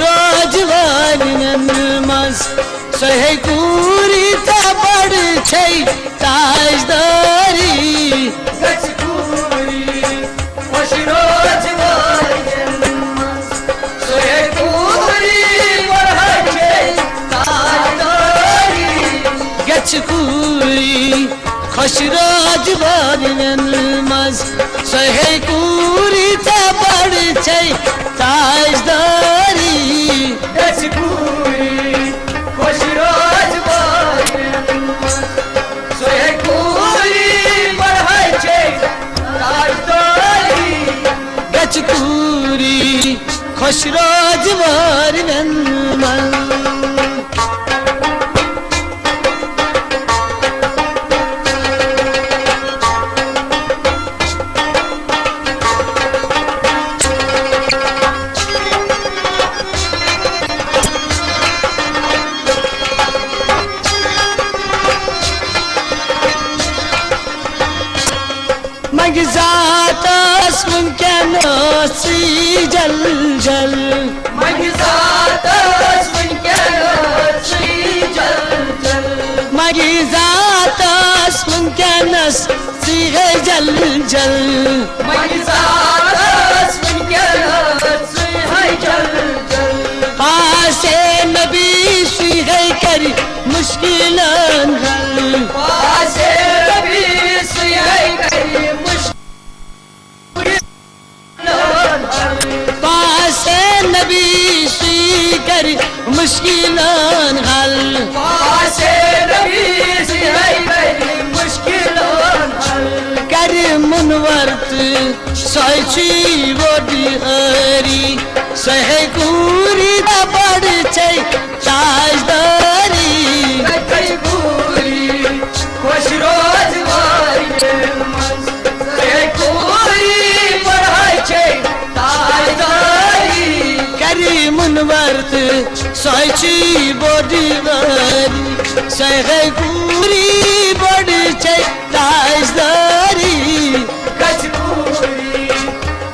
रोज वालियन मज सहे कूरी ता बड़ छै ताजदारी गच कूरी खुश रोज वालियन मज सहे कूरी बढ़ै छै ताजदारी गच कूरी खुश रोज वालियन मज सहे कूरी ता बड़ छै ताजदारी गच कूरी खुश रोज वालियन मज सहे कूरी बढ़ै छै ताजदारी गच कूरी खुश रोज वालियन मज मगज़ातस मुनकनसी जल जल मगज़ातस मुनकनसी जल जल मगज़ातस मुनकनसी जल जल मगज़ातस मुनकनसी जल जल पासे नबी सी है कर मुश्किलान हल पासे नबी सी है कर नबी सी कर मुश्किलान हल पासे नबी सी है कर मुश्किलान हल कर मुनवर्त सची बोडी हरी सहे कूरी दा बड़ छै ताजदारी गच कूरी खुश रोज वालियन मज सहे कूरी बढ़ै छै ताजदारी करी मुनवर्त सची बोडी हरी सहे कूरी बड़ छै ताजदारी गच कूरी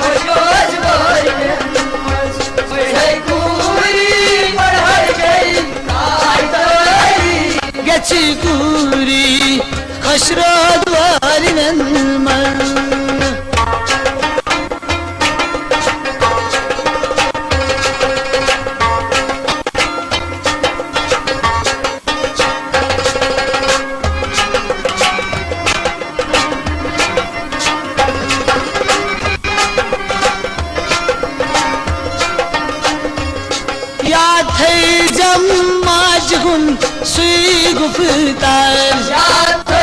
खुश रोज वालियन मज सहे कूरी बढ़ै छै ताजदारी गच कूरी खुश रोज वालियन मज याद है जम माजगुन सुई गुफ्तार याद है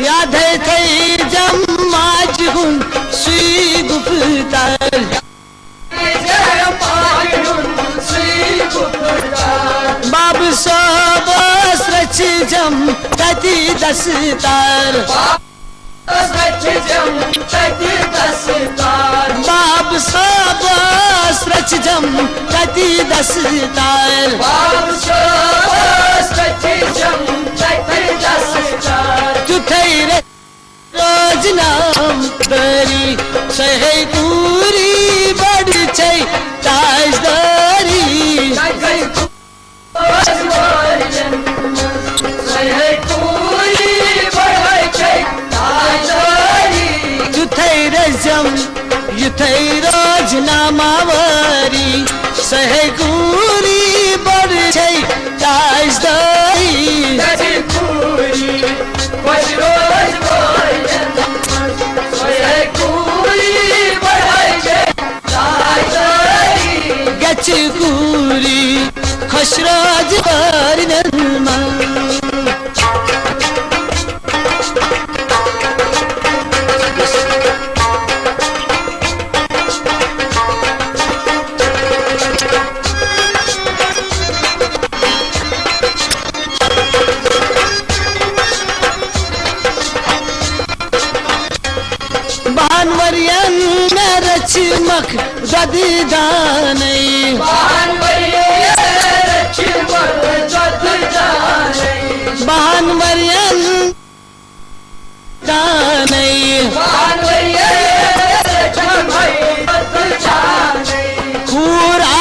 याद है जम माजगुन सुई गुफ्तार बाब सबस रच जम तति दस्तार बाब सबस रच जम तति दस्तार तुथई रोज नाम दरी सहे कूरी बड़ छै ताजदारी तुथई रजम युथई रोज नामावरी सहे कूरी बड़ छै ताजदारी गच कूरी खुश रोज वालियन मज बानवरियन में रच मख ददीदानी बानवरियन दानी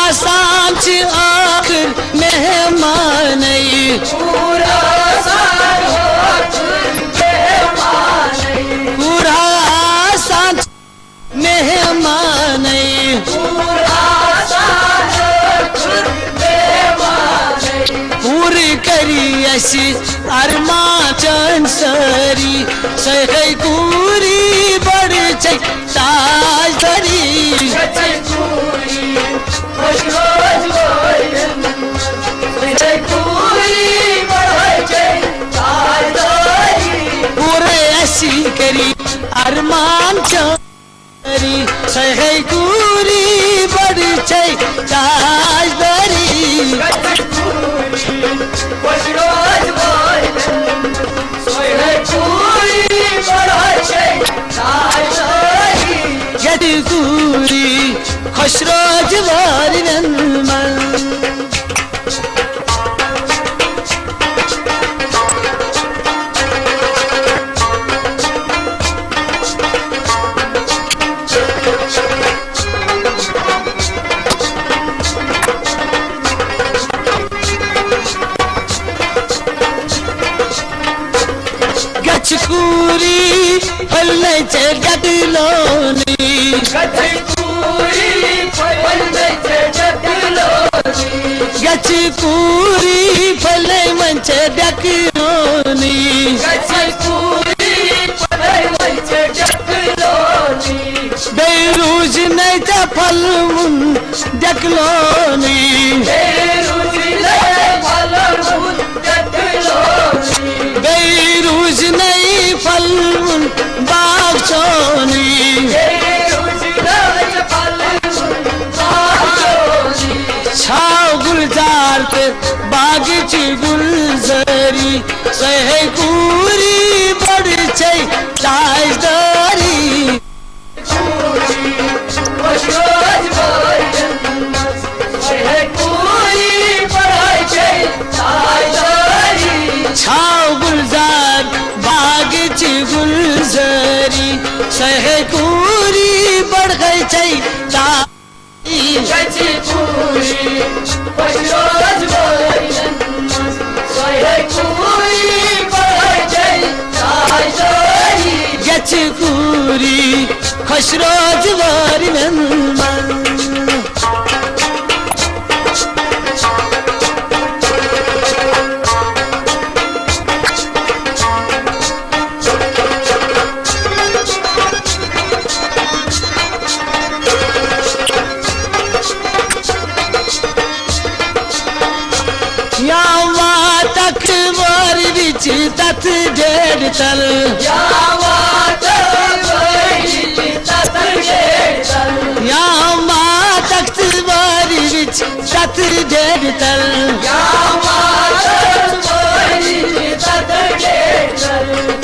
आसान आखिर मेहमान पूरा आसान पूरा आसान मेहमान पूरी करी असी अरमा चन सरी सहे पूरी बड़ ताज धरी पूरे असी करी अरमान चरी सहे पूरी बड़ ताज धरी गति पूरी खुशरोज वारिन मन गचकूरी फलने चे गदलोनी गचकूरी फले मंचे डकलोनी बेरूज नहीं चा फल मुन डकलोनी बेरूज नहीं फल मुन बागचोनी छाव गुलजार के बागीची गुलजरी सहे पूरी बड़ ताजदारी छाव गुलजार बागीची गुलजरी सहे पूरी बढ़ गई गचकूरी खुशरोज वारिन मन तक वार विच तत डेढ़ तल तख्त वार विच तत डेढ़ तल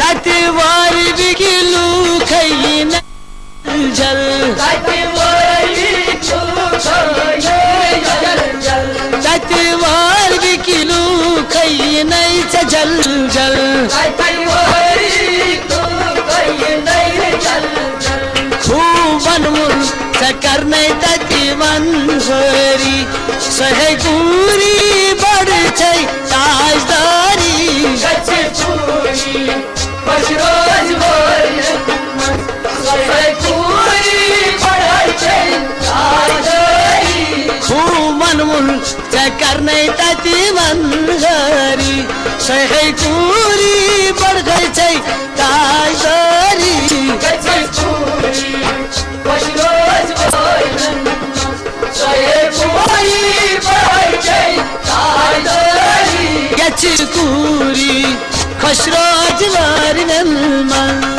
तत वार बिगिलू खई जल तत वार बिगिलू खई नहीं जल जल खूबन मुन कर नहीं तती मंजरी सहे पूरी बड़ ताजदारी खूबन मुन कर नहीं तती मंजरी सहे पूरी बड़ ताजदारी गचकूरी खुशरोज वारिन मन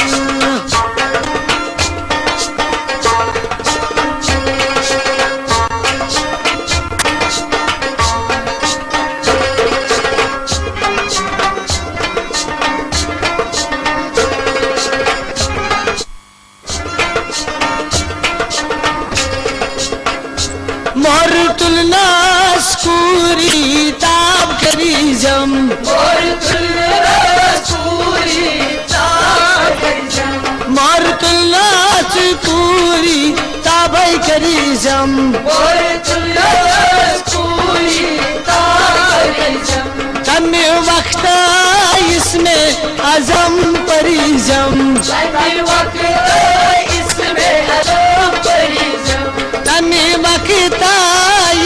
मोर तुलना स्कूरी ताब करी जम मोर तुलना स्कूरी ताब करी जम परिजम तमी वक्त इसमें अजम परिजम तमी वक्ता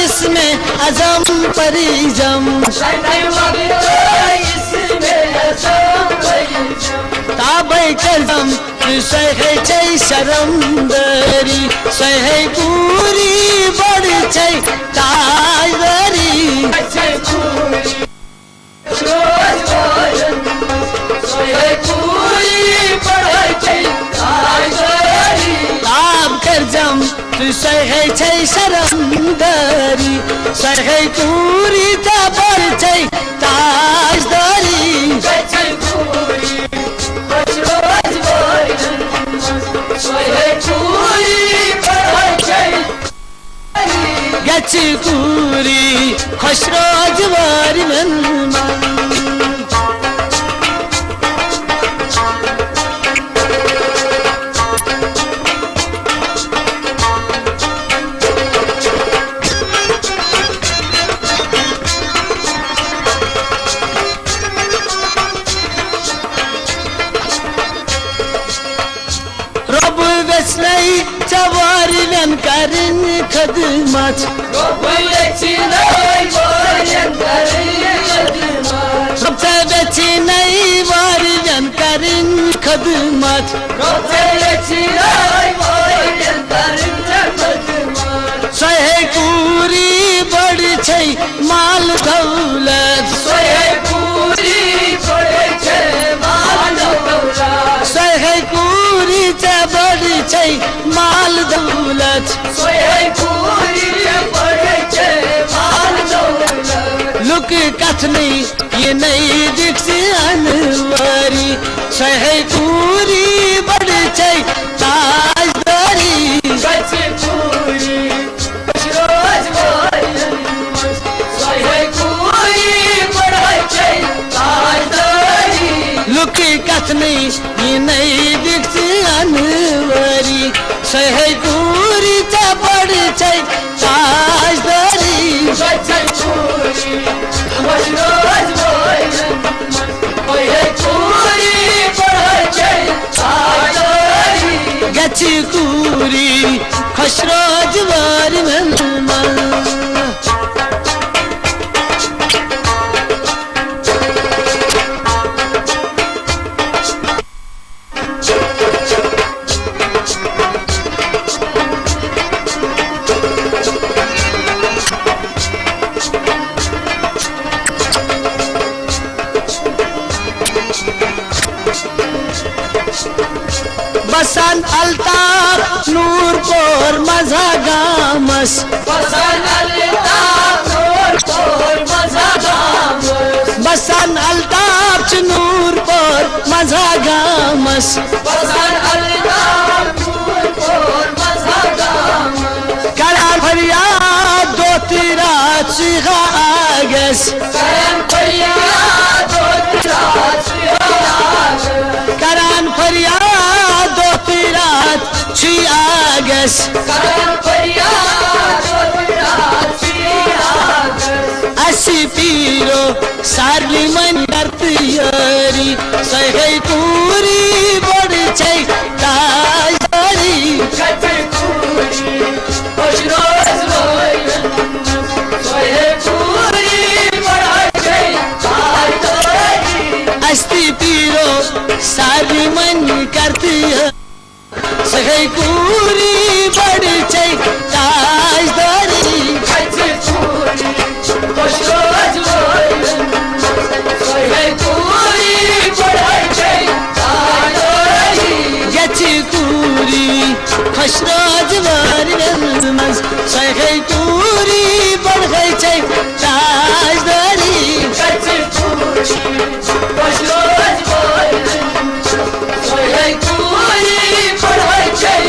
इसमें अजम परिजम तमी वक्त इसमें अजम परिजम ताबै करजम सहे छै शरम दरी सहे पूरी बड़ छै ताजरी अच्छे पूरी रोज भोजन सोए पूरी पढ़ाई छै ताजरी ताब करजम सहे छै शरम दरी सहे पूरी बड़ छै ताजरी अच्छे पूरी रोज भोजन सोए पूरी पढ़ाई छै गच पूरी खुश रोजवार मन रब वेस्नै चवार वन करन खदमत रोबले चिनाई बोलन करे खदमत रब वेस्नै वार वन करन खदमत रोबले चिनाई बोलन करे खदमत सहे पूरी बड़ छै माल दौलत सोए पूरी पढ़े छै माल दौलत सहे पूरी बड़ छै माल दौलत सोए पूरी पढ़े छै माल दौलत लुक कथनी ये नई दिखसी अनवारी सहे पूरी बड़ छै ताजदारी अच्छे पूरी रोज भोजन सोए पूरी पढ़े छै ताजदारी लुक कथनी ये नई दिखसी अनवारी सहे पूरी बड़ छै ताजदारी अच्छे पूरी रोज भोजन सोए पूरी पढ़े छै ताजदारी गच पूरी खुश रोजवार मन बसन अल्ताफ नूरपुर मजा गामस बसन अल्ताफ नूरपुर मजा गामस बसन अल्ताफ नूरपुर मजा गामस बसन अल्ताफ नूरपुर मजा गामस करा फरियाद दो तेरा चिहा आगस करम फरियाद दो तेरा सिहाग करान फरियाद दो तेरा छी आगस करम फरियाद दो तेरा सिहाग असी पीरो सारली मन यारी सहे पूरी बड़ छै ताजदारी अच्छे पूरी रोज भोजन सोए पूरी पढ़ाई छै ताजदारी अस्ति पीरो सारी मन करती है सहे पूरी बड़ छै ताजदारी अच्छे पूरी रोज भोजन सोए पूरी पढ़ाई छै ताजदारी गच पूरी खुश रोजवार मन सहे पूरी बड़ छै ताजदारी अच्छे पूरी रोज भोजन सोए पूरी पढ़ाई छै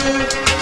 फल